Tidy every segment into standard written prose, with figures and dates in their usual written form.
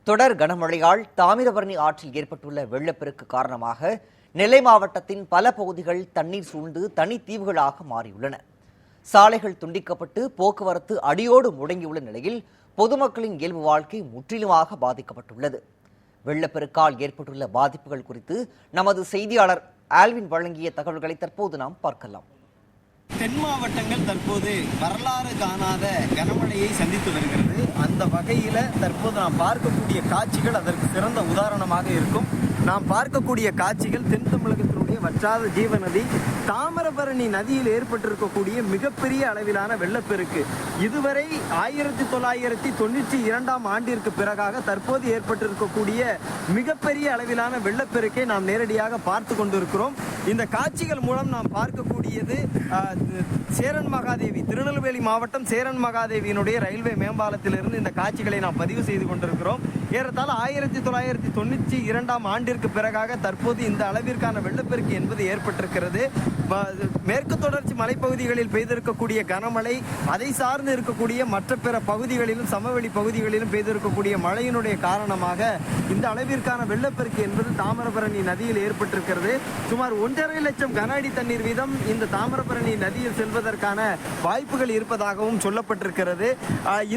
தொடர் கனமழையால் தாமிரபரணி ஆற்றில் ஏற்பட்டுள்ள வெள்ளப்பெருக்கு காரணமாக நெல்லை மாவட்டத்தின் பல பகுதிகள் தண்ணீர் சூழ்ந்து தனித்தீவுகளாக மாறியுள்ளன. சாலைகள் துண்டிக்கப்பட்டு போக்குவரத்து அடியோடு முடங்கியுள்ள நிலையில் பொதுமக்களின் இயல்பு வாழ்க்கை முற்றிலுமாக பாதிக்கப்பட்டுள்ளது. வெள்ளப்பெருக்கால் ஏற்பட்டுள்ள பாதிப்புகள் குறித்து நமது செய்தியாளர் ஆல்வின் வழங்கிய தகவல்களை தற்போது நாம் பார்க்கலாம். தென் மாவட்டங்கள் தற்போது வரலாறு காணாத கனமழையை சந்தித்து வருகிறது. அந்த வகையில் தற்போது நாம் பார்க்கக்கூடிய காட்சிகள் அதற்கு சிறந்த உதாரணமாக இருக்கும். நாம் பார்க்கக்கூடிய காட்சிகள் தென் தமிழகத்தினுடைய வற்றாத ஜீவநதி தாமிரபரணி நதியில் ஏற்பட்டிருக்கக்கூடிய மிகப்பெரிய அளவிலான வெள்ளப்பெருக்கு. இதுவரை 1992 ஆண்டிற்கு பிறகாக தற்போது ஏற்பட்டிருக்கக்கூடிய மிகப்பெரிய அளவிலான வெள்ளப்பெருக்கை நாம் நேரடியாக பார்த்து கொண்டிருக்கிறோம். இந்த காட்சிகள் மூலம் நாம் பார்க்கக்கூடியது சேரன் மகாதேவி, திருநெல்வேலி மாவட்டம் சேரன் மகாதேவியினுடைய ரயில்வே மேம்பாலத்திலிருந்து இந்த காட்சிகளை நாம் பதிவு செய்து கொண்டிருக்கிறோம். ஏறத்தாழ 1992 ஆண்டிற்கு பிறகாக தற்போது இந்த அளவிற்கான வெள்ளப்பெருக்கு என்பது ஏற்பட்டிருக்கிறது. மேற்கு தொடர்ச்சி மலைப்பகுதிகளில் பெய்திருக்கக்கூடிய கனமழை, அதை சார்ந்து இருக்கக்கூடிய மற்ற பிற பகுதிகளிலும் சமவெளி பகுதிகளிலும் பெய்திருக்கக்கூடிய மழையினுடைய காரணமாக இந்த அளவிற்கான வெள்ளப்பெருக்கு என்பது தாமிரபரணி நதியில் ஏற்பட்டிருக்கிறது. சுமார் 1.5 லட்சம் கன அடி தண்ணீர் வீதம் இந்த தாமிரபரணி நதியில் செல்வதற்கான வாய்ப்புகள் இருப்பதாகவும் சொல்லப்பட்டிருக்கிறது.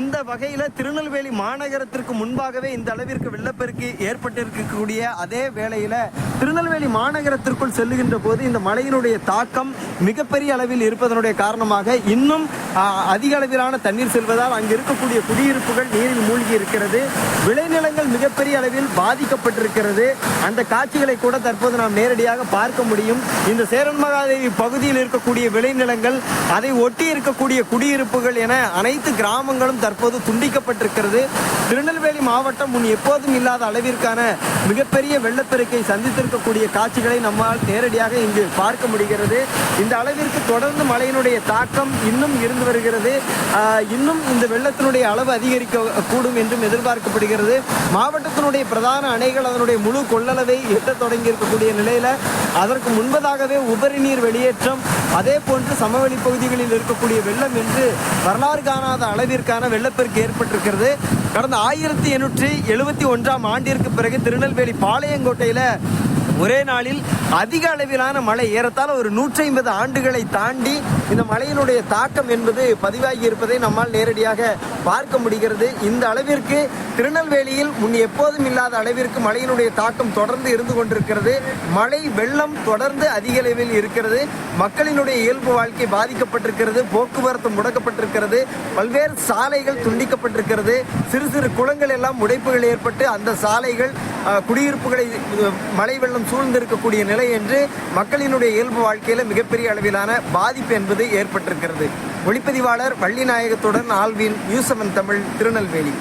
இந்த வகையில் திருநெல்வேலி மாநகரத்திற்கு முன்பாகவே இந்த அளவிற்கு வெள்ளப்பெருக்கு ஏற்பட்டிருக்கக்கூடிய அதே வேளையில் திருநெல்வேலி மாநகரத்திற்குள் செல்லுகின்ற போது இந்த மழையினுடைய தாக்கம் மிகப்பெரிய அளவில் இருப்பதனுடைய காரணமாக இன்னும் அதிக அளவிலான தண்ணீர் செல்வதால் அங்கு இருக்கக்கூடிய குடியிருப்புகள் நீரில் மூழ்கி இருக்கிறது. விளைநிலங்கள் மிகப்பெரிய அளவில் பாதிக்கப்பட்டிருக்கிறது. அந்த காட்சிகளை கூட தற்போது நாம் நேரடியாக பார்க்க முடியும். இந்த சேரன் மகாதேவி பகுதியில் இருக்கக்கூடிய விளைநிலங்கள், அதை ஒட்டி இருக்கக்கூடிய குடியிருப்புகள் என அனைத்து கிராமங்களும் தற்போது துண்டிக்கப்பட்டிருக்கிறது. திருநெல்வேலி மாவட்டம் முன் எப்போதும் இல்லாத அளவிற்கான மிகப்பெரிய வெள்ளப்பெருக்கை சந்தித்திருக்கக்கூடிய காட்சிகளை நம்மால் நேரடியாக இங்கு பார்க்க முடிகிறது. இந்த அளவிற்கு தொடர்ந்து மழையினுடைய தாக்கம் இன்னும் இருந்து வருகிறது. இன்னும் இந்த வெள்ளத்தினுடைய அளவு அதிகரிக்க கூடும் என்றும் எதிர்பார்க்கப்படுகிறது. மாவட்டத்தினுடைய பிரதான அணைகள் அதனுடைய முழு கொள்ளளவை எட்ட தொடங்கி இருக்கக்கூடிய நிலையில அதற்கு முன்பதாகவே உபரி நீர் வெளியேற்றம், அதே போன்று சமவெளி பகுதிகளில் இருக்கக்கூடிய வெள்ளம் என்று வரலாறு காணாத அளவிற்கான வெள்ளப்பெருக்கு ஏற்பட்டிருக்கிறது. கடந்த 1871 ஆண்டிற்கு பிறகு திருநெல்வேலி பாளையங்கோட்டையில ஒரே நாளில் அதிக அளவிலான மழை, ஏறத்தாழ ஒரு 150 ஆண்டுகளை தாண்டி இந்த மழையினுடைய தாக்கம் என்பது பதிவாகி இருப்பதை நம்மால் நேரடியாக பார்க்க முடிகிறது. இந்த அளவிற்கு திருநெல்வேலியில் முன் எப்போதும் இல்லாத அளவிற்கு மழையினுடைய தாக்கம் தொடர்ந்து இருந்து கொண்டிருக்கிறது. மழை வெள்ளம் தொடர்ந்து அதிக அளவில் இருக்கிறது. மக்களினுடைய இயல்பு வாழ்க்கை பாதிக்கப்பட்டிருக்கிறது. போக்குவரத்து முடக்கப்பட்டிருக்கிறது. பல்வேறு சாலைகள் துண்டிக்கப்பட்டிருக்கிறது. சிறு சிறு குளங்கள் எல்லாம் உடைப்புகள் ஏற்பட்டு அந்த சாலைகள் குடியிருப்புகளை மழை வெள்ளம் சூழ்ந்திருக்கக்கூடிய நிலை என்று மக்களினுடைய இயல்பு வாழ்க்கையில மிகப்பெரிய அளவிலான பாதிப்பு என்பது ஏற்பட்டிருக்கிறது. ஒளிப்பதிவாளர் வள்ளிநாயகத்துடன் ஆல்வின், நியூஸ் 7 தமிழ், திருநெல்வேலி.